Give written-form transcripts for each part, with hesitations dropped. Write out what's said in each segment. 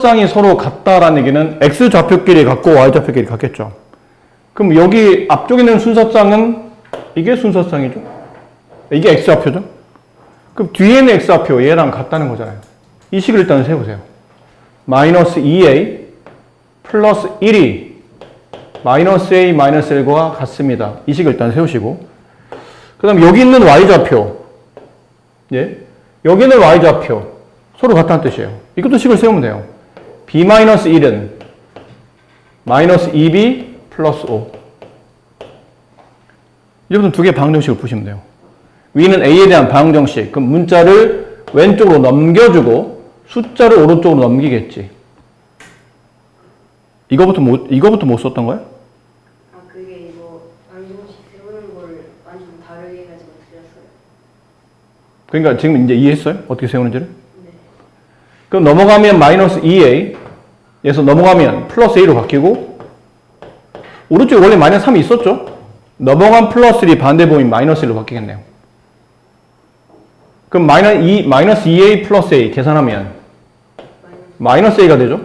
쌍이 서로 같다라는 얘기는 x 좌표끼리 같고 y 좌표끼리 같겠죠. 그럼 여기 앞쪽에 있는 순서쌍은 이게 순서쌍이죠. 이게 x 좌표죠. 그럼 뒤에 있는 x 좌표 얘랑 같다는 거잖아요. 이 식을 일단 세우세요. 마이너스 2a 플러스 1이 마이너스 a 마이너스 1과 같습니다. 이 식을 일단 세우시고, 그 다음 여기 있는 y좌표, 예? 여기 있는 y좌표 서로 같다는 뜻이에요. 이것도 식을 세우면 돼요. b-1은 마이너스 2b 플러스 5. 이제부터 두 개의 방정식을 푸시면 돼요. 위는 a에 대한 방정식. 그럼 문자를 왼쪽으로 넘겨주고 숫자를 오른쪽으로 넘기겠지. 이거부터 못 썼던 거야? 아, 그게 이거 방정식 세우는 걸 완전 다르게 해가지고 틀렸어요. 그러니까 지금 이제 이해했어요? 어떻게 세우는지를? 네. 그럼 넘어가면 마이너스 2a, 에서 넘어가면 플러스 a로 바뀌고, 오른쪽에 원래 마이너스 3이 있었죠? 넘어간 플러스 1이 반대보면 마이너스 1로 바뀌겠네요. 그럼 마이너스 2a 플러스 a 계산하면 마이너스 a가 되죠?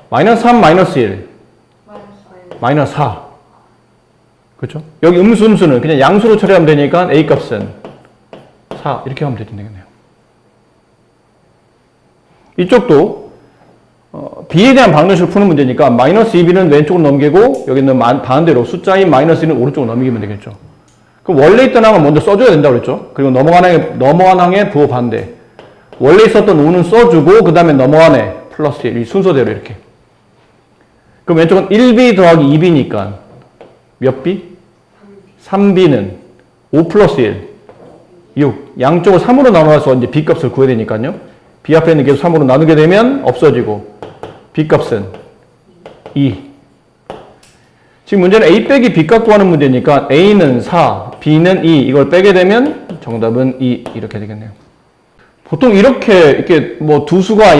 마이너스 3 마이너스 1 마이너스 4. 그렇죠? 여기 음수는 그냥 양수로 처리하면 되니까 a 값은 4 이렇게 하면 되겠네요. 이쪽도 b에 대한 방정식을 푸는 문제니까 마이너스 2b는 왼쪽으로 넘기고 여기는 반대로 숫자인 마이너스 1은 오른쪽으로 넘기면 되겠죠. 그럼 원래 있던 항은 먼저 써줘야 된다고 그랬죠. 그리고 넘어간 항의 부호 반대. 원래 있었던 5는 써주고 그 다음에 넘어간 애 플러스 1. 이 순서대로 이렇게. 그럼 왼쪽은 1b 더하기 2b니까 몇 b? 3b는 5 플러스 1. 6. 양쪽을 3으로 나눠서 이제 b값을 구해야 되니까요. b 앞에 있는 계속 3으로 나누게 되면 없어지고 b값은 2. 지금 문제는 a 빼기 b값 구하는 문제니까 a는 4, b는 2 이걸 빼게 되면 정답은 2 이렇게 되겠네요. 보통 이렇게 뭐 두 수가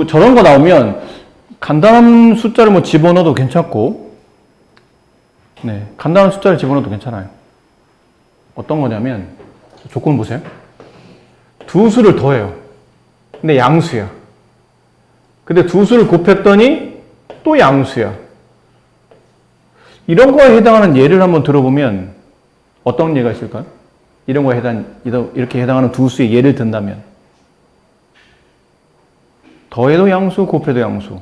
저런 거 나오면 간단한 숫자를 뭐 집어넣어도 괜찮고, 네, 간단한 숫자를 집어넣어도 괜찮아요. 어떤 거냐면 조건 보세요. 두 수를 더해요. 근데 양수야. 근데 두 수를 곱했더니 또 양수야. 이런 거에 해당하는 예를 한번 들어보면 어떤 예가 있을까요? 이렇게 해당하는 두 수의 예를 든다면 더해도 양수, 곱해도 양수.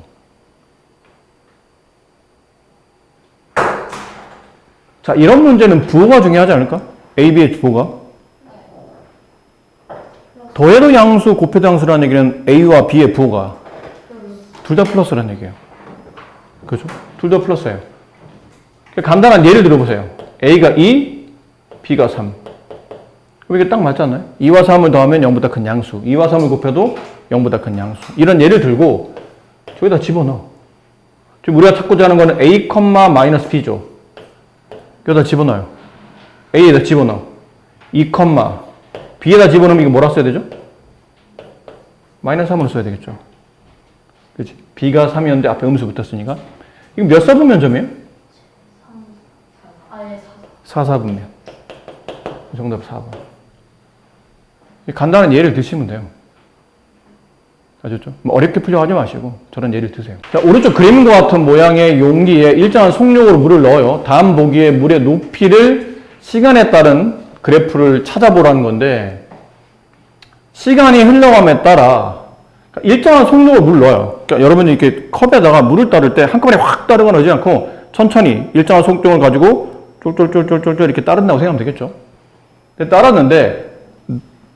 자, 이런 문제는 부호가 중요하지 않을까? A, B의 부호가. 더해도 양수, 곱해도 양수라는 얘기는 A와 B의 부호가 둘 다 플러스라는 얘기예요. 그렇죠? 둘 다 플러스예요. 간단한 예를 들어보세요. A가 2, B가 3. 그럼 이게 딱 맞지 않나요? 2와 3을 더하면 0보다 큰 양수. 2와 3을 곱해도 0보다 큰 양수. 이런 예를 들고 저기다 집어넣어. 지금 우리가 찾고자 하는 거는 A, 마이너스 B죠. 여기다 집어넣어요. A에다 집어넣어. 2, B에다 집어넣으면 이거 뭐라 써야 되죠? 마이너스 3으로 써야 되겠죠. 그치? B가 3이었는데 앞에 음수 붙었으니까. 이거 몇 사분면점이에요? 4사분면. 정답 4번. 간단한 예를 드시면 돼요. 아셨죠? 뭐 어렵게 풀려고 하지 마시고 저런 예를 드세요. 자, 오른쪽 그림과 같은 모양의 용기에 일정한 속력으로 물을 넣어요. 다음 보기에 물의 높이를 시간에 따른 그래프를 찾아보라는 건데, 시간이 흘러감에 따라 일정한 속력으로 물을 넣어요. 그러니까 여러분이 이렇게 컵에다가 물을 따를 때 한꺼번에 확 따르거나 하지 않고 천천히 일정한 속력을 가지고 쫄쫄쫄쫄쫄 이렇게 따른다고 생각하면 되겠죠. 근데 따랐는데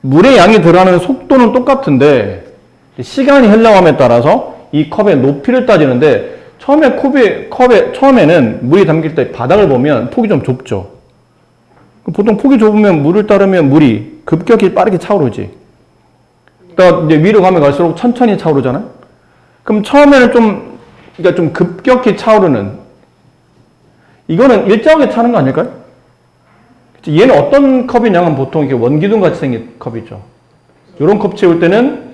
물의 양이 들어가는 속도는 똑같은데 시간이 흘러감에 따라서 이 컵의 높이를 따지는데, 처음에는 물이 담길 때 바닥을 보면 폭이 좀 좁죠. 보통 폭이 좁으면 물을 따르면 물이 급격히 빠르게 차오르지. 그러니까 이제 위로 가면 갈수록 천천히 차오르잖아요. 그럼 처음에는 그러니까 좀 급격히 차오르는, 이거는 일정하게 차는 거 아닐까요? 얘는 어떤 컵이냐면 보통 이렇게 원기둥 같이 생긴 컵이죠. 이런 컵 채울 때는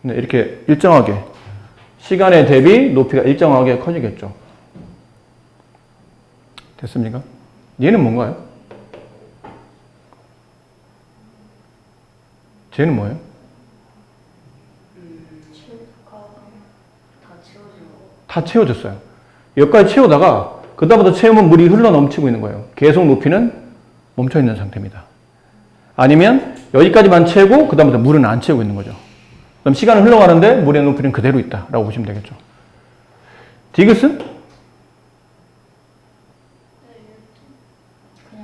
이렇게 일정하게 시간에 대비 높이가 일정하게 커지겠죠. 됐습니까? 얘는 뭔가요? 쟤는 뭐예요? 다 채워졌어요. 여기까지 채우다가 그다음부터 채우면 물이 흘러 넘치고 있는 거예요. 계속 높이는 멈춰 있는 상태입니다. 아니면 여기까지만 채우고 그다음부터 물은 안 채우고 있는 거죠. 그럼 시간은 흘러가는데 물의 높이는 그대로 있다라고 보시면 되겠죠. 디귿은?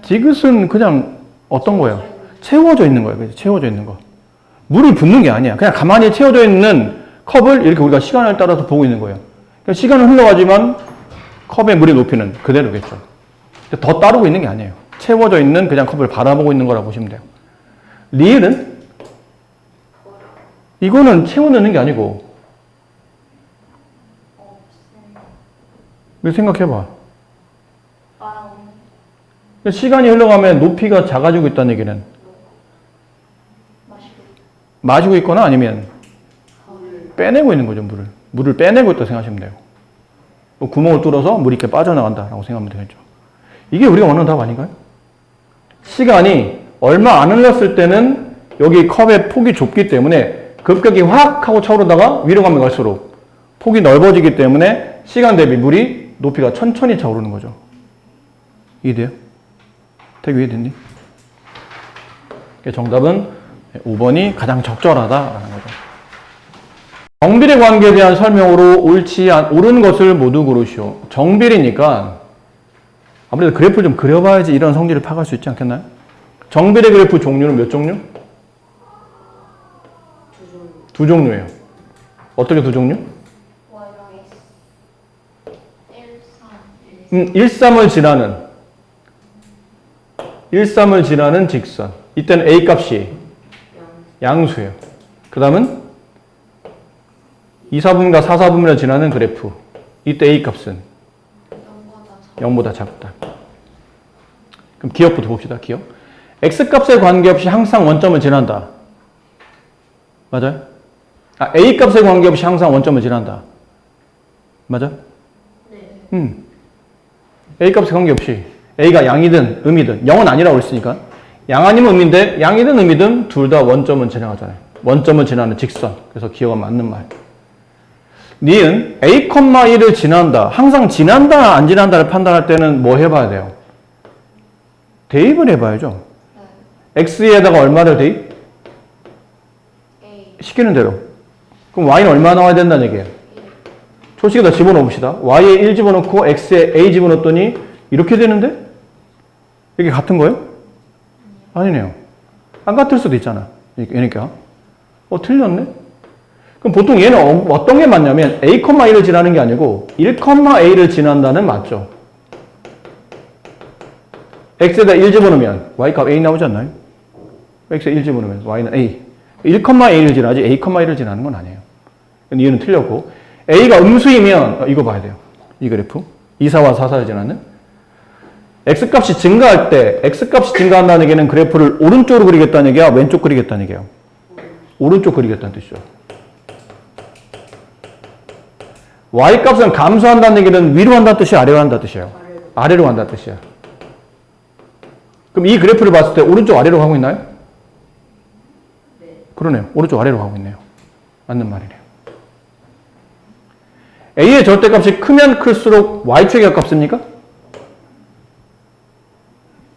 디귿은 그냥 어떤 거예요? 채워져 있는 거예요. 채워져 있는 거. 물을 붓는 게 아니야. 그냥 가만히 채워져 있는 컵을 이렇게 우리가 시간을 따라서 보고 있는 거예요. 그러니까 시간은 흘러가지만 컵의 물의 높이는 그대로겠죠. 더 따르고 있는 게 아니에요. 채워져 있는 그냥 컵을 바라보고 있는 거라고 보시면 돼요. 리을은? 이거는 채워 넣는 게 아니고 생각해봐. 시간이 흘러가면 높이가 작아지고 있다는 얘기는 마시고 있거나 아니면 빼내고 있는 거죠. 물을 빼내고 있다고 생각하시면 돼요. 구멍을 뚫어서 물이 이렇게 빠져나간다라고 생각하면 되겠죠. 이게 우리가 원하는 답 아닌가요? 시간이 얼마 안 흘렀을 때는 여기 컵의 폭이 좁기 때문에 급격히 확 하고 차오르다가 위로 가면 갈수록 폭이 넓어지기 때문에 시간 대비 물이 높이가 천천히 차오르는 거죠. 이해돼요? 되게 이해됐니? 정답은 5번이 가장 적절하다라는 거죠. 정비례 관계에 대한 설명으로 옳은 것을 모두 고르시오. 정비례니까 아무래도 그래프를 좀 그려봐야지 이런 성질을 파악할 수 있지 않겠나요? 정비례 그래프 종류는 몇 종류? 두 종류예요. 어떻게 두 종류? 13을 지나는 직선. 이때는 A 값이 양수예요. 그 다음은 2, 4분과 4, 4분면을 지나는 그래프. 이때 A 값은 0보다 작다. 그럼 기억부터 봅시다. 기억. X 값에 관계없이 항상 원점을 지난다. 맞아요? A 값에 관계없이 항상 원점을 지난다. 맞아? 네. A 값에 관계없이 A가 양이든 음이든 0은 아니라고 했으니까 양 아니면 음인데 양이든 음이든 둘 다 원점은 지나가잖아요. 원점을 지나는 직선. 그래서 기억은 맞는 말. 니은 A, 1을 지난다. 항상 지난다 안 지난다를 판단할 때는 뭐 해봐야 돼요? 대입을 해봐야죠. 네. X에다가 얼마를 대입? A. 시키는 대로. 그럼 Y는 얼마 나와야 된다는 얘기예요? 초식에다 집어넣어 봅시다. Y에 1 집어넣고 X에 A 집어넣었더니 이렇게 되는데? 이게 같은 거예요? 아니네요. 안 같을 수도 있잖아. 그러니까. 틀렸네? 그럼 보통 얘는 어떤 게 맞냐면 A, 1을 지나는 게 아니고 1,A를 지난다는 맞죠? X에다 1 집어넣으면 Y 값 A 나오지 않나요? X에 1 집어넣으면 Y는 A. 1,A를 지나지 A, 1을 지나는 건 아니에요. 얘는 틀렸고 A가 음수이면 이거 봐야 돼요. 이 그래프. 2, 4와 4, 4를 지나는 X값이 증가할 때 X값이 증가한다는 얘기는 그래프를 오른쪽으로 그리겠다는 얘기야? 왼쪽 그리겠다는 얘기예요? 오른쪽 그리겠다는 뜻이죠. Y값은 감소한다는 얘기는 위로 한다는 뜻이야? 아래로 한다는 뜻이에요? 아래로 한다는 뜻이야. 그럼 이 그래프를 봤을 때 오른쪽 아래로 가고 있나요? 네. 그러네요. 오른쪽 아래로 가고 있네요. 맞는 말이네요. A의 절대값이 크면 클수록 Y축에 가깝습니까?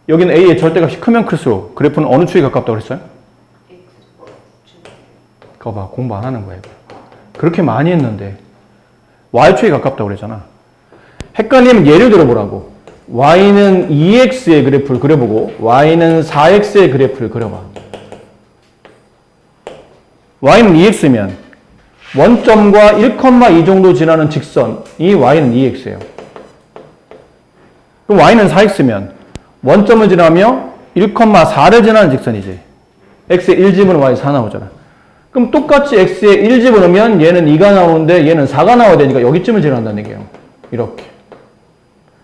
여기는 A의 절대값이 크면 클수록 그래프는 어느 축에 가깝다고 그랬어요? 그거 봐. 공부 안 하는 거예요. 그렇게 많이 했는데 Y축에 가깝다고 그랬잖아. 헷갈리면 예를 들어보라고. Y는 2X의 그래프를 그려보고 Y는 4X의 그래프를 그려봐. Y는 2X면 원점과 1,2 정도 지나는 직선이 Y는 2X예요. 그럼 Y는 4X면 원점을 지나며 1,4를 지나는 직선이지. X에 1 집어넣으면 Y 4 나오잖아. 그럼 똑같이 X에 1 집어넣으면 얘는 2가 나오는데 얘는 4가 나와야 되니까 여기쯤을 지난다는 얘기예요. 이렇게.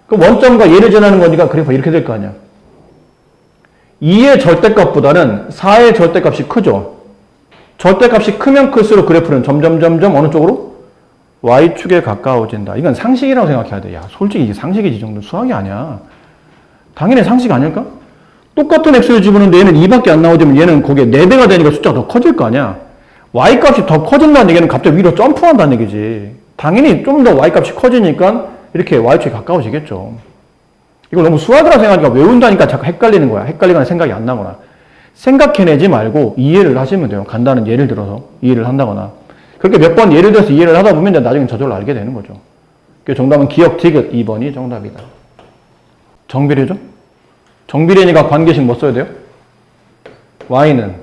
그럼 원점과 얘를 지나는 거니까 그래프 이렇게 될 거 아니야. 2의 절대값보다는 4의 절대값이 크죠. 절대값이 크면 클수록 그래프는 점점 어느 쪽으로? Y축에 가까워진다. 이건 상식이라고 생각해야 돼. 야, 솔직히 이게 상식이지. 이 정도는 수학이 아니야. 당연히 상식 아닐까? 똑같은 X를 집어넣는데 얘는 2밖에 안 나오지만 얘는 거기에 4배가 되니까 숫자가 더 커질 거 아니야. Y값이 더 커진다는 얘기는 갑자기 위로 점프한다는 얘기지. 당연히 좀 더 y값이 커지니까 이렇게 y축이 가까워지겠죠. 이거 너무 수학이라 생각하니까 외운다니까 자꾸 헷갈리는 거야. 헷갈리거나 생각이 안 나거나. 생각해내지 말고 이해를 하시면 돼요. 간단한 예를 들어서 이해를 한다거나. 그렇게 몇 번 예를 들어서 이해를 하다 보면 나중에 저절로 알게 되는 거죠. 그 정답은 기억 디귿 2번이 정답이다. 정비례죠? 정비례니까 관계식 뭐 써야 돼요? y는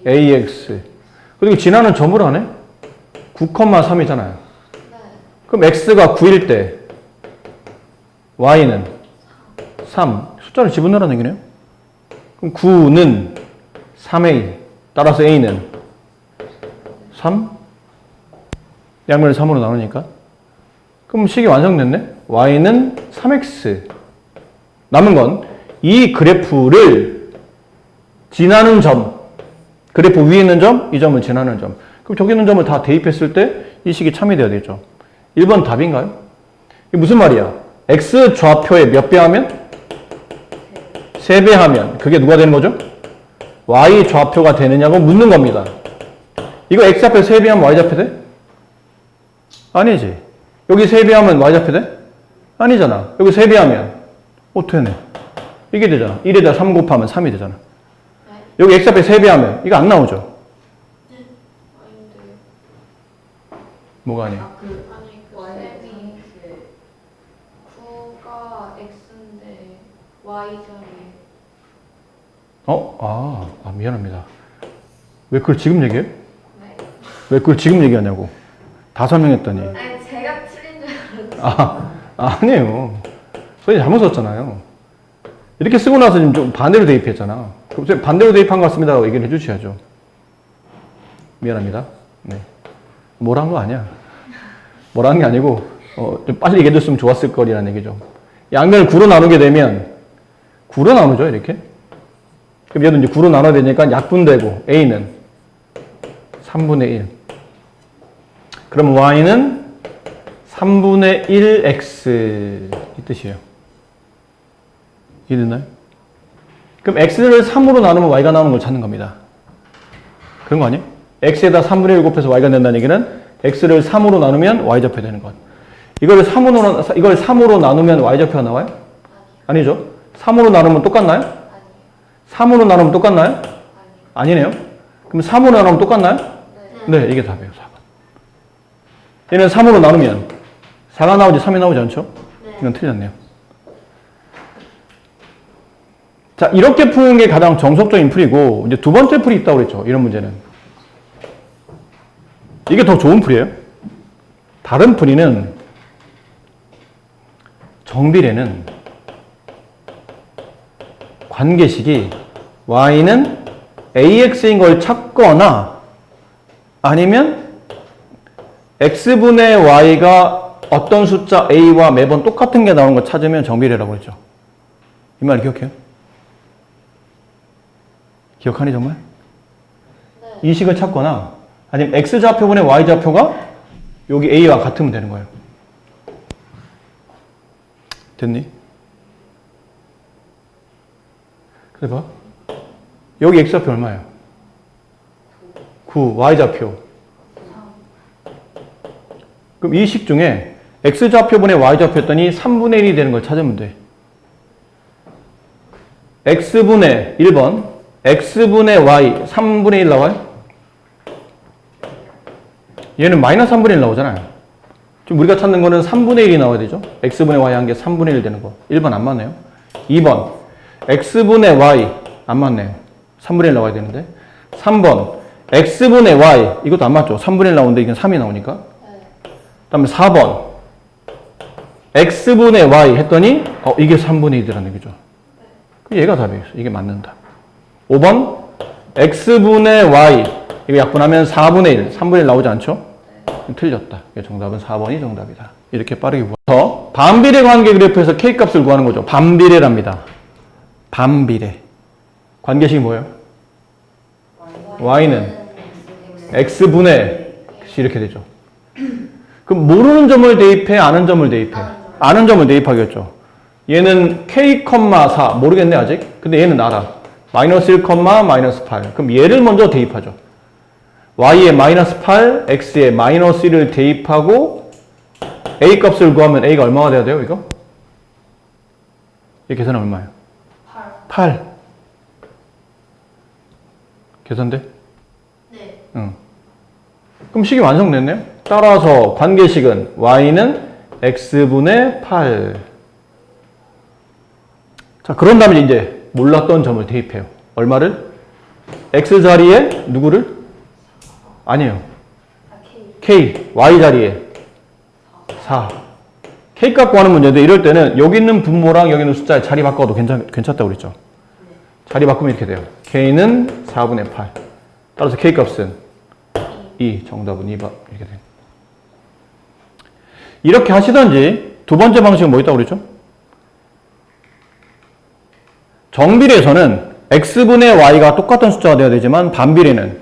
ax. 그리고 지나는 점으로 하네? 9,3이잖아요. 그럼 x가 9일 때 y는 3. 숫자를 집어넣으라는 얘기네요. 그럼 9는 3a. 따라서 a는 3. 양면을 3으로 나누니까. 그럼 식이 완성됐네. y는 3x. 남은 건 이 그래프를 지나는 점, 그래프 위에 있는 점, 이 점을 지나는 점. 그럼 저기 있는 점을 다 대입했을 때 이 식이 참이 돼야 되죠. 1번 답인가요? 이게 무슨 말이야? x 좌표에 몇 배 하면? 3배 하면 그게 누가 되는 거죠? y 좌표가 되느냐고 묻는 겁니다. 이거 x 좌표 3배 하면 y 좌표 돼? 아니지. 여기 3배 하면 y 좌표 돼? 아니잖아. 여기 3배 하면 되네. 이게 되잖아. 1에다 3 곱하면 3이 되잖아. 여기 x 앞에 3배 하면 이거 안 나오죠? 아닌데요. 뭐가 아니에요? 아니 그 쌤이 9가 x인데 y 자리에 미안합니다. 왜 그걸 지금 얘기해? 네. 왜 그걸 지금 얘기하냐고. 다 설명했더니. 아니 제가 틀린 줄 알았어요. 아니에요. 선생님 잘못 썼잖아요. 이렇게 쓰고 나서 지금 좀 반대로 대입했잖아. 그럼 선생님 반대로 대입한 것 같습니다. 라고 얘기를 해주셔야죠. 미안합니다. 네. 뭐란 거 아니야. 뭐라는 게 아니고, 좀 빨리 얘기해줬으면 좋았을 거리라는 얘기죠. 양면을 9로 나누게 되면, 9로 나누죠, 이렇게. 그럼 얘도 이제 9로 나눠야 되니까 약분되고, a는 3분의 1. 그럼 y는 3분의 1x. 이 뜻이에요. 이해됐나요? 그럼 x를 3으로 나누면 y가 나오는 걸 찾는 겁니다. 그런 거 아니에요? x에다 3분의 1 곱해서 y가 된다는 얘기는 x를 3으로 나누면 y좌표 되는 것. 이걸 3으로 나누면 y좌표가 나와요? 아니죠. 3으로 나누면 똑같나요? 3으로 나누면 똑같나요? 아니네요. 그럼 3으로 나누면 똑같나요? 네, 이게 답이에요. 4번. 얘는 3으로 나누면 4가 나오지 3이 나오지 않죠? 이건 틀렸네요. 자, 이렇게 푸는 게 가장 정석적인 풀이고, 이제 두 번째 풀이 있다고 그랬죠. 이런 문제는. 이게 더 좋은 풀이에요. 다른 풀이는, 정비례는 관계식이 y는 ax인 걸 찾거나 아니면 x분의 y가 어떤 숫자 a와 매번 똑같은 게 나오는 걸 찾으면 정비례라고 그랬죠. 이 말 기억해요? 기억하니 정말? 네. 이 식을 찾거나 아니면 x좌표분의 y좌표가 여기 a와 같으면 되는 거예요. 됐니? 그래 봐. 여기 x좌표 얼마예요? 9, y좌표. 그럼 이 식 중에 x좌표분의 y좌표 했더니 3분의 1이 되는 걸 찾으면 돼. x분의 1번 x분의 y 3분의 1 나와요? 얘는 마이너스 3분의 1 나오잖아요. 지금 우리가 찾는 거는 3분의 1이 나와야 되죠. x분의 y 한 게 3분의 1 되는 거. 1번 안 맞네요. 2번 x분의 y 안 맞네요. 3분의 1 나와야 되는데. 3번 x분의 y 이것도 안 맞죠. 3분의 1 나오는데 이게 3이 나오니까. 그 다음에 4번 x분의 y 했더니 이게 3분의 1이라는 얘기죠. 얘가 답이에요. 이게 맞는다. 5번 x분의 y 이거 약분하면 4분의 1 3분의 1 나오지 않죠? 틀렸다. 정답은 4번이 정답이다. 이렇게 빠르게 구해서 반비례 관계 그래프에서 k값을 구하는 거죠. 반비례랍니다. 반비례. 관계식이 뭐예요? y는 x분의 이렇게 되죠. 그럼 모르는 점을 대입해? 아는 점을 대입해? 아는 점을 대입하겠죠. 얘는 k, 4 모르겠네 아직. 근데 얘는 알아. 마이너스 1, 마이너스 8. 그럼 얘를 먼저 대입하죠. y에 마이너스 8, x에 마이너스 1을 대입하고 A 값을 구하면 A가 얼마가 돼야 돼요, 이거? 이 계산은 얼마예요? 8. 계산돼? 네. 응. 그럼 식이 완성됐네요? 따라서 관계식은 y는 x분의 8. 자, 그런 다음에 이제 몰랐던 점을 대입해요. 얼마를? x 자리에 누구를? 아니에요. k, y 자리에 4. k 값 구하는 문제인데 이럴 때는 여기 있는 분모랑 여기 있는 숫자에 자리 바꿔도 괜찮다고 그랬죠? 자리 바꾸면 이렇게 돼요. k는 4분의 8. 따라서 k 값은 2. 정답은 2번. 이렇게 돼요. 이렇게 하시던지 두 번째 방식은 뭐 있다고 그랬죠? 정비례에서는 x분의 y가 똑같은 숫자가 되어야 되지만 반비례는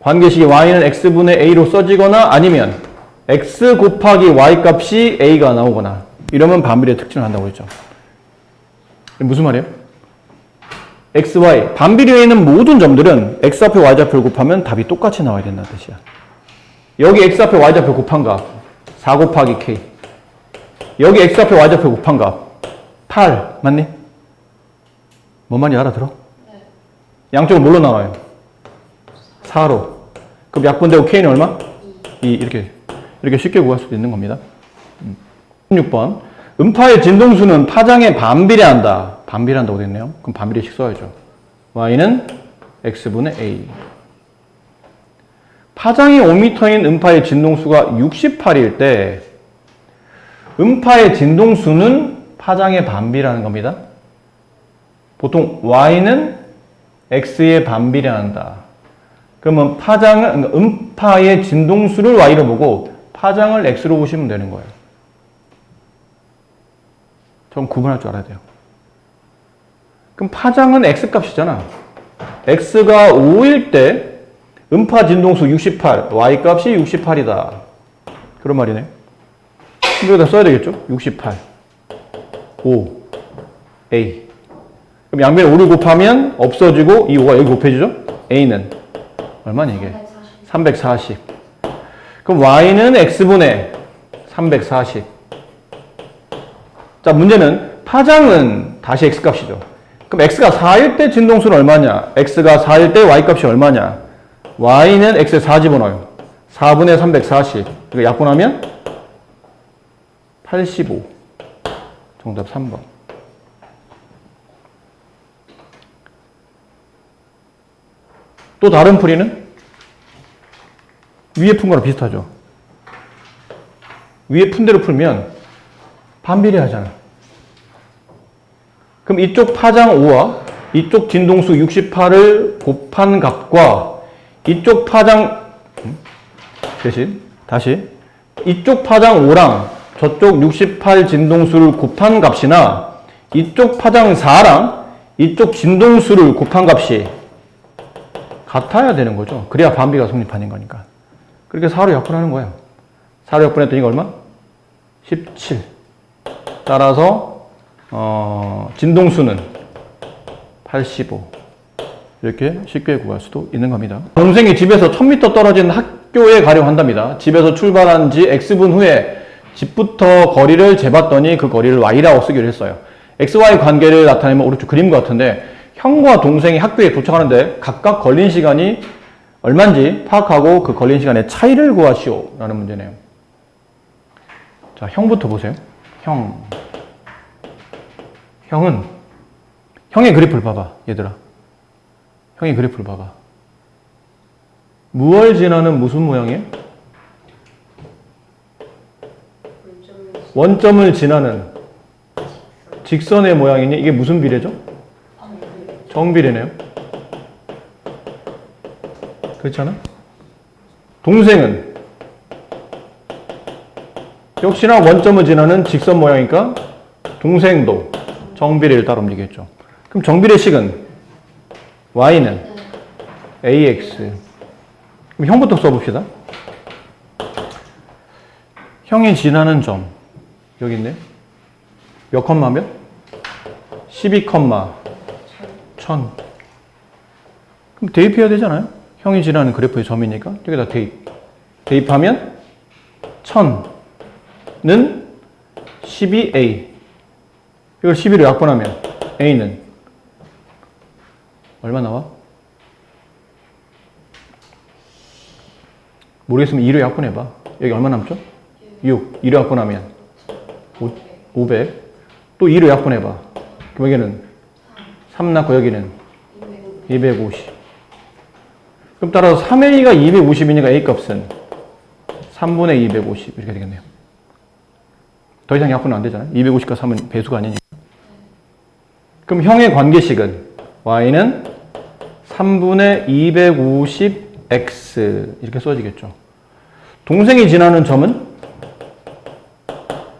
관계식이 y는 x분의 a로 써지거나 아니면 x 곱하기 y 값이 a가 나오거나 이러면 반비례 특징을 한다고 했죠. 무슨 말이에요? x, y. 반비례에 있는 모든 점들은 x 앞에 y 좌표를 곱하면 답이 똑같이 나와야 된다는 뜻이야. 여기 x 앞에 y 좌표 곱한 값 4 곱하기 k. 여기 x 앞에 y 좌표 곱한 값 8. 맞니? 뭔 말인지 알아들어? 네. 양쪽은 뭘로 나와요? 4로. 그럼 약분되고 k는 얼마? 2. 이렇게 쉽게 구할 수도 있는 겁니다. 16번. 음파의 진동수는 파장에 반비례한다. 반비례한다고 됐네요. 그럼 반비례식 써야죠. y는 x분의 a. 파장이 5m인 음파의 진동수가 68일 때 음파의 진동수는 파장에 반비례하는 겁니다. 보통 y는 x에 반비례한다. 그러면 파장은 그러니까 음파의 진동수를 y로 보고 파장을 x로 보시면 되는 거예요. 좀 구분할 줄 알아야 돼요. 그럼 파장은 x값이잖아. x가 5일 때 음파 진동수 68, y값이 68이다. 그런 말이네. 여기다 써야 되겠죠? 68, 5, a. 그럼 양변에 5를 곱하면 없어지고 이 5가 여기 곱해지죠? a는 얼마니 이게? 340. 그럼 y는 x분의 340. 자, 문제는 파장은 다시 x값이죠. 그럼 x가 4일 때 진동수는 얼마냐? x가 4일 때 y값이 얼마냐? y는 x에 4 집어넣어요. 4분의 340. 이거 약분하면 85. 정답 3번. 또 다른 풀이는 위에 푼 거랑 비슷하죠. 위에 푼 대로 풀면 반비례하잖아. 그럼 이쪽 파장 5와 이쪽 진동수 68을 곱한 값과 이쪽 파장 대신 다시 이쪽 파장 5랑 저쪽 68 진동수를 곱한 값이나 이쪽 파장 4랑 이쪽 진동수를 곱한 값이 같아야 되는 거죠. 그래야 반비가 성립하는 거니까. 그렇게 4로 약분하는 거예요. 4로 약분했더니 이거 얼마? 17. 따라서 진동수는 85. 이렇게 쉽게 구할 수도 있는 겁니다. 동생이 집에서 1000m 떨어진 학교에 가려고 한답니다. 집에서 출발한 지 X분 후에 집부터 거리를 재봤더니 그 거리를 Y라고 쓰기로 했어요. XY 관계를 나타내면 오른쪽 그림과 같은데 형과 동생이 학교에 도착하는데 각각 걸린 시간이 얼마인지 파악하고 그 걸린 시간의 차이를 구하시오 라는 문제네요. 자, 형부터 보세요. 형의 그래프를 봐봐, 얘들아. 형의 그래프를 봐봐. 무얼 지나는 무슨 모양이에요? 원점을 지나는 직선의 모양이니 이게 무슨 비례죠? 정비례네요. 그렇잖아? 동생은 역시나 원점을 지나는 직선 모양이니까 동생도 정비례를 따라 움직이겠죠. 그럼 정비례식은 y는 ax. 그럼 형부터 써봅시다. 형이 지나는 점 여기 있네. 몇 컴마 몇? 12 컴마 1000. 그럼 대입해야 되잖아요. 형이 지나는 그래프의 점이니까 여기다 대입하면 1000 12a. 이걸 12로 약분하면 a는 얼마 나와? 모르겠으면 2로 약분해봐. 여기 얼마 남죠? 6. 2로 약분하면 500. 또 2로 약분해봐. 그럼 여기는 3 낳고 여기는 250. 그럼 따라서 3a가 250이니까 a 값은 3분의 250 이렇게 되겠네요. 더 이상 약분은 안 되잖아요. 250과 3은 배수가 아니니까. 그럼 형의 관계식은 y는 3분의 250x 이렇게 써지겠죠. 동생이 지나는 점은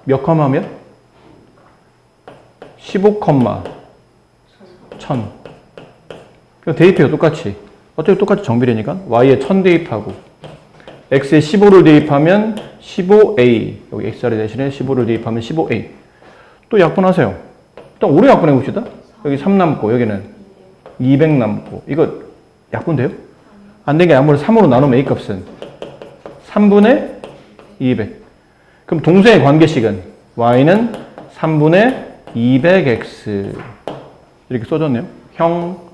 몇 컴마면? 15 컴마 1000. 대입해요. 똑같이. 어차피 똑같이 정비례니까 y에 1000 대입하고 x에 15를 대입하면 15a. 여기 x자리 대신에 15를 대입하면 15a. 또 약분하세요. 일단 5로 약분해 봅시다. 여기 3 남고 여기는 200 남고. 이거 약분돼요? 안 되게 아무래도 3으로 나누면 a 값은 3분의 200. 그럼 동생의 관계식은 y는 3분의 200x 이렇게 써졌네요. 형,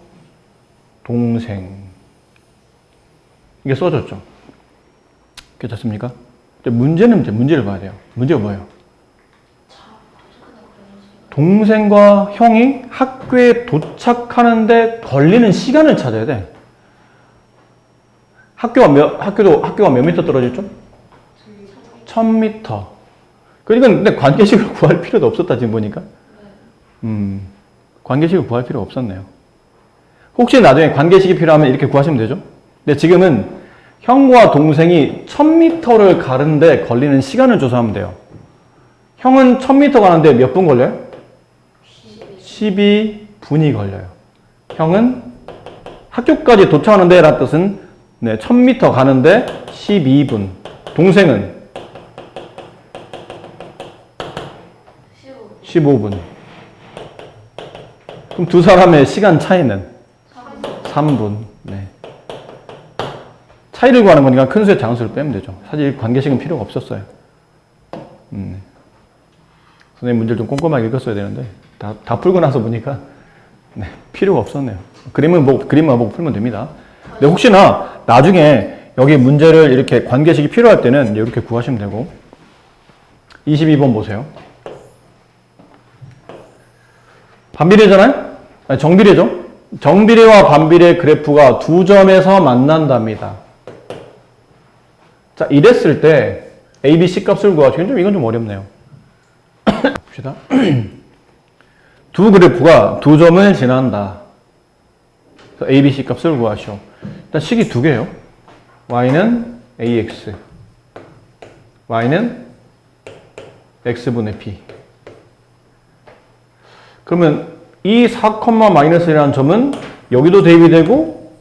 동생 이게 써졌죠. 괜찮습니까? 문제는 문제를 봐야 돼요. 문제가 뭐예요? 동생과 형이 학교에 도착하는데 걸리는 시간을 찾아야 돼. 학교가 몇 미터 떨어졌죠? 1000m. 근데 관계식을 구할 필요도 없었다, 지금 보니까. 관계식을 구할 필요 없었네요. 혹시 나중에 관계식이 필요하면 이렇게 구하시면 되죠? 근데 지금은 형과 동생이 1000m를 가는데 걸리는 시간을 조사하면 돼요. 형은 1000m 가는데 몇 분 걸려요? 12분이 걸려요. 형은 학교까지 도착하는데 라는 뜻은 1000m 가는데 12분. 동생은 15분. 그럼 두 사람의 시간 차이는 3분. 네. 차이를 구하는 거니까 큰 수의 작은 수를 빼면 되죠. 사실 관계식은 필요가 없었어요. 선생님 문제를 좀 꼼꼼하게 읽었어야 되는데 다 풀고 나서 보니까 필요가 없었네요. 그림만 보고 풀면 됩니다. 근데 혹시나 나중에 여기 문제를 이렇게 관계식이 필요할 때는 이렇게 구하시면 되고 22번 보세요. 반비례잖아요? 아니, 정비례죠? 정비례와 반비례 그래프가 두 점에서 만난답니다. 자, 이랬을 때 A, B, C 값을 구하시면 이건 좀 어렵네요. 봅시다. 두 그래프가 두 점을 지난다. A, B, C 값을 구하시오. 일단 식이 두 개예요. y는 ax, y는 x분의 b. 그러면 이 4,-1이라는 점은 여기도 대입이 되고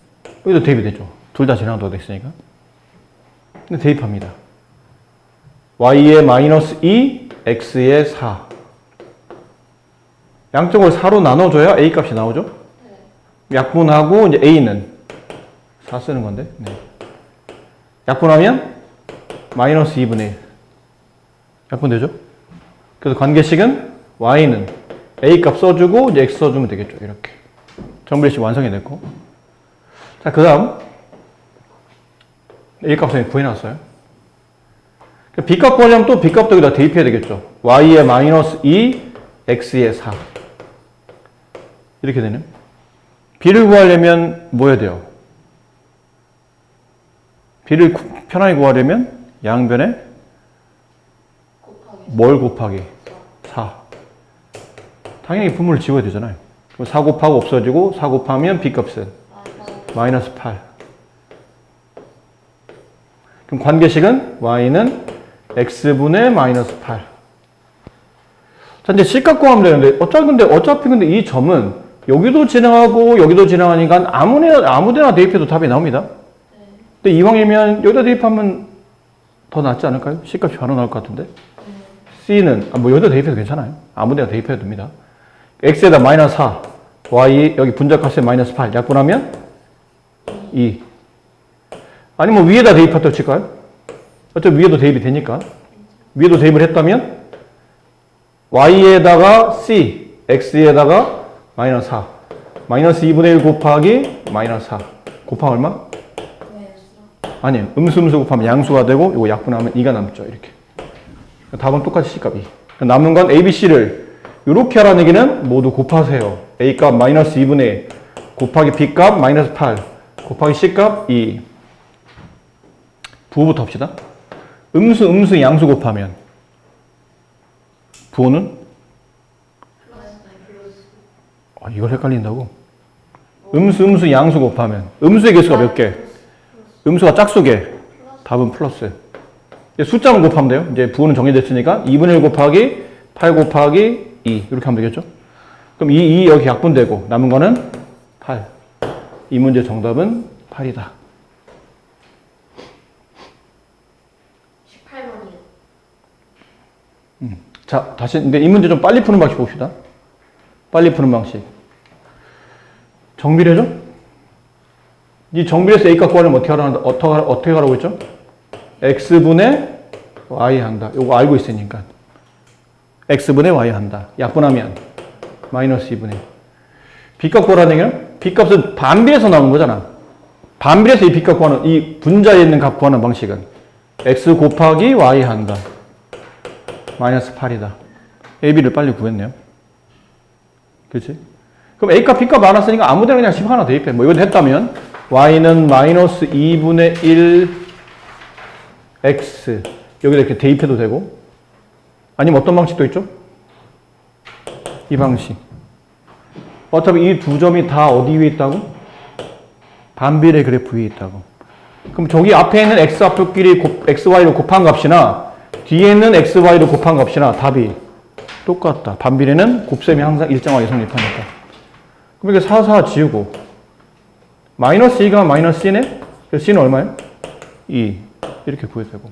여기도 대입이 되죠. 둘 다 지나가도 됐으니까. 근데 대입합니다. y에 -2, x에 4. 양쪽을 4로 나눠줘야 a 값이 나오죠? 약분하고 이제 a는 4 쓰는 건데. 네. 약분하면 -2분의 1. 약분되죠? 그래서 관계식은 y는 a 값 써주고 이제 x 써주면 되겠죠. 이렇게. 정비례식 완성이 됐고. 자, 그 다음 a 값을 구해놨어요. b 값 구하려면 또 b 값도 여기다 대입해야 되겠죠. y에 -2, x에 4. 이렇게 되는. b를 구하려면 뭐 해야 돼요? b를 편하게 구하려면 양변에 뭘 곱하기? 4. 당연히 분모를 지워야 되잖아요. 4 곱하고 없어지고 4 곱하면 b 값은 -8. 그럼 관계식은 y는 x분의 -8. 자, 이제 C값 구하면 되는데 어차피 근데 이 점은 여기도 지나가고 여기도 지나가니까 아무데나 대입해도 답이 나옵니다. 근데 이왕이면 여기다 대입하면 더 낫지 않을까요? C값이 바로 나올 것 같은데. C는 여기다 대입해도 괜찮아요. 아무데나 대입해도 됩니다. X에다 -4, Y 여기 분자값에 -8 약분하면 2. 아니면 위에다 대입했다고 칠까요? 어차피 위에도 대입이 되니까. 위에도 대입을 했다면 y에다가 c, x에다가 마이너스 4. 마이너스 2분의 1 곱하기 마이너스 4. 곱하면 얼마? 아니에요. 음수 곱하면 양수가 되고 이거 약분하면 2가 남죠. 이렇게. 답은 똑같이 C값 2. 남은 건 A, B, C를 이렇게 하라는 얘기는 모두 곱하세요. A값 마이너스 2분의 1 곱하기 B값 마이너스 8 곱하기 C값 2. 부호부터 합시다. 음수, 양수 곱하면 부호는? 이걸 헷갈린다고? 음수, 양수 곱하면 음수의 개수가 몇 개? 음수가 짝수개. 답은 플러스. 숫자만 곱하면 돼요. 이제 부호는 정해졌으니까 2분의 1 곱하기 8 곱하기 2 이렇게 하면 되겠죠? 그럼 2 여기 약분되고 남은 거는 8. 이 문제 정답은 8이다. 18번이요. 자, 다시 근데 이 문제 좀 빨리 푸는 방식 봅시다. 빨리 푸는 방식. 정비례죠? 이 정비례에서 A값 구하려면 어떻게 하라고 했죠? X분의 Y 한다. 이거 알고 있으니까. X분의 Y 한다. 약분하면 마이너스 2분의 B값 구하라는 얘기는 B값은 반비례에서 나오는 거잖아. 반비례에서 이 B값 구하는 이 분자에 있는 값 구하는 방식은 X 곱하기 Y 한다. 마이너스 8이다. A, B를 빨리 구했네요. 그렇지? 그럼 A값, B값 많았으니까 아무데나 그냥 10 하나 대입해. 뭐 이거 했다면 Y는 마이너스 2분의 1 X 여기다 이렇게 대입해도 되고 아니면 어떤 방식도 있죠? 이 방식. 어차피 이 두 점이 다 어디 위에 있다고? 반비례 그래프 위에 있다고. 그럼 저기 앞에 있는 X좌표끼리 XY로 곱한 값이나 뒤에 있는 XY로 곱한 값이나 답이 똑같다. 반비례는 곱셈이 항상 일정하게 성립하니까. 그럼 이게 4, 4 지우고 마이너스 2가 마이너스 C네? 그래서 C는 얼마예요? 2. 이렇게 구해도 되고.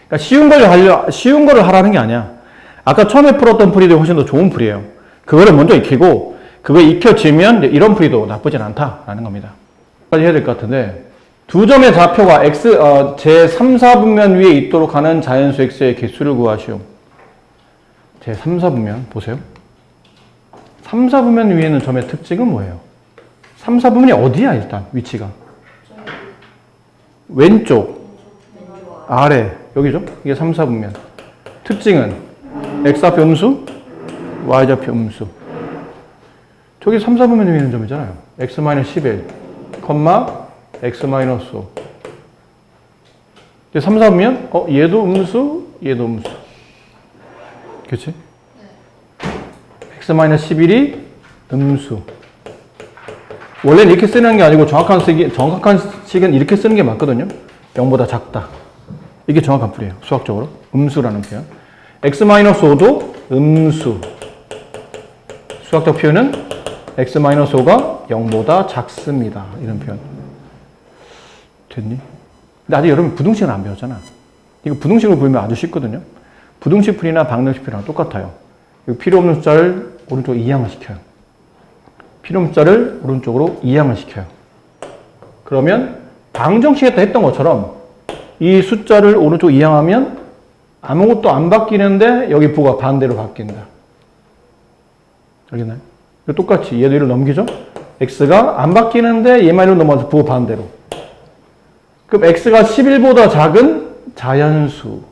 그러니까 쉬운 거를 하라는 게 아니야. 아까 처음에 풀었던 풀이도 훨씬 더 좋은 풀이에요. 그거를 먼저 익히고 그거 익혀지면 이런 풀이도 나쁘진 않다라는 겁니다. 까지 해야 될 것 같은데 두 점의 좌표가 제 3, 4분면 위에 있도록 하는 자연수 x의 개수를 구하시오. 제 3, 4분면 보세요. 3, 4분면 위에 있는 점의 특징은 뭐예요? 3, 4분면이 어디야 일단 위치가? 왼쪽, 아래, 여기죠? 이게 3, 4분면. 특징은 x좌표 음수, y좌표 음수. 저기 3, 4분면 위에 있는 점이잖아요. x-11, x-5. 3, 4분면, 얘도 음수, 얘도 음수. 그치? x-11이 음수. 원래는 이렇게 쓰는 게 아니고 정확한 식은 이렇게 쓰는 게 맞거든요. 0보다 작다. 이게 정확한 풀이에요. 수학적으로. 음수라는 표현. x-5도 음수. 수학적 표현은 x-5가 0보다 작습니다. 이런 표현. 됐니? 근데 아직 여러분 부등식은 안 배웠잖아. 이거 부등식으로 보면 아주 쉽거든요. 부등식 풀이나 방정식 풀이랑 똑같아요. 필요 없는 숫자를 오른쪽으로 이항을 시켜요. 필요 없는 숫자를 오른쪽으로 이항을 시켜요. 그러면 방정식에다 했던 것처럼 이 숫자를 오른쪽 이항하면 아무것도 안 바뀌는데 여기 부호가 반대로 바뀐다. 알겠나요? 똑같이 얘도 얘를 넘기죠? x가 안 바뀌는데 얘만으로 넘어가서 부호 반대로. 그럼 x가 11보다 작은 자연수.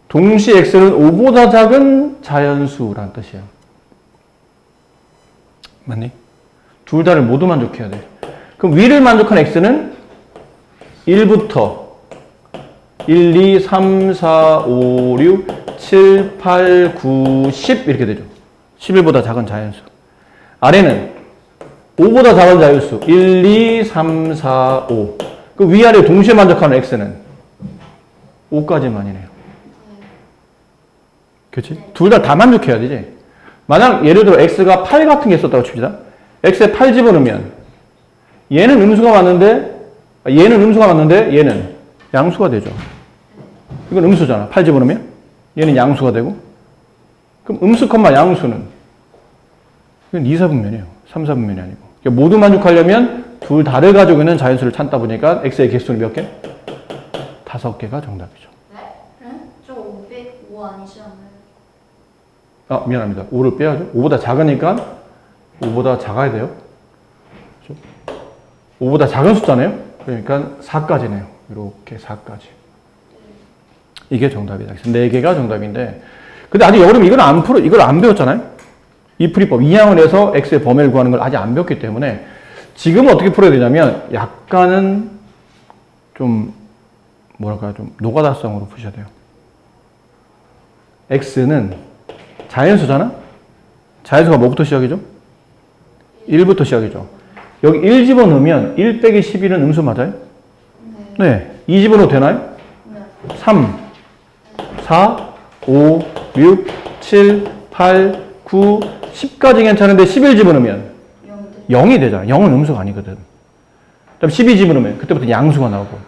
동시에 x는 5보다 작은 자연수라는 뜻이에요. 맞니? 둘 다를 모두 만족해야 돼. 그럼 위를 만족한 x는 1부터 1, 2, 3, 4, 5, 6, 7, 8, 9, 10 이렇게 되죠. 11보다 작은 자연수. 아래는 5보다 작은 자연수 1, 2, 3, 4, 5. 그 위아래 동시에 만족하는 x는 5까지만이네요. 그렇지? 둘 다 만족해야 되지. 만약 예를 들어 x가 8 같은 게 있었다고 칩시다. x에 8 집어넣으면 얘는 음수가 맞는데 얘는 양수가 되죠. 이건 음수잖아. 8 집어넣으면 얘는 양수가 되고 그럼 음수, 양수는 이건 2, 4분면이에요. 3, 4분면이 아니고. 그러니까 모두 만족하려면 둘 다를 가지고 있는 자연수를 찾다 보니까 x의 개수는 몇 개? 5개가 정답이죠. 네? 5 아니지 않아요? 아, 미안합니다. 5를 빼야죠. 5보다 작으니까 5보다 작아야 돼요. 그렇죠? 5보다 작은 숫자네요. 그러니까 4까지네요. 이렇게 4까지. 이게 정답이다. 그래서 4개가 정답인데, 근데 아직 여러분 이걸 안 배웠잖아요. 이 풀이법 2항을 해서 x의 범위를 구하는 걸 아직 안 배웠기 때문에 지금은 어떻게 풀어야 되냐면 약간은 좀 뭐랄까요, 좀 노가다성으로 푸셔야 돼요. x는 자연수잖아? 자연수가 뭐부터 시작이죠? 1부터 시작이죠. 여기 1 집어넣으면 1 빼기 11은 음수 맞아요? 네. 2 집어넣어도 되나요? 네. 3, 4, 5, 6, 7, 8, 9, 10까지 괜찮은데 11 집어넣으면 0이 되잖아. 0은 음수가 아니거든. 그다음 12 집어넣으면 그때부터 양수가 나오고.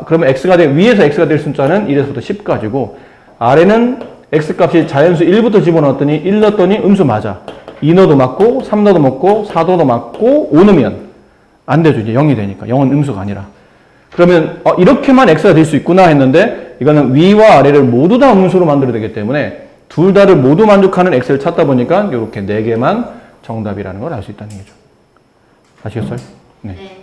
그러면 위에서 x가 될 숫자는 1에서부터 10까지고, 아래는 x 값이 자연수 1부터 집어넣었더니 1 넣었더니 음수 맞아. 2 넣어도 맞고, 3 넣어도 맞고, 4 넣어도 맞고, 5 넣으면 안 되죠. 이제 0이 되니까. 0은 음수가 아니라. 그러면 이렇게만 x가 될 수 있구나 했는데, 이거는 위와 아래를 모두 다 음수로 만들어야 되기 때문에 둘 다를 모두 만족하는 x를 찾다 보니까 이렇게 4개만 정답이라는 걸 알 수 있다는 얘기죠. 아시겠어요? 네. 네.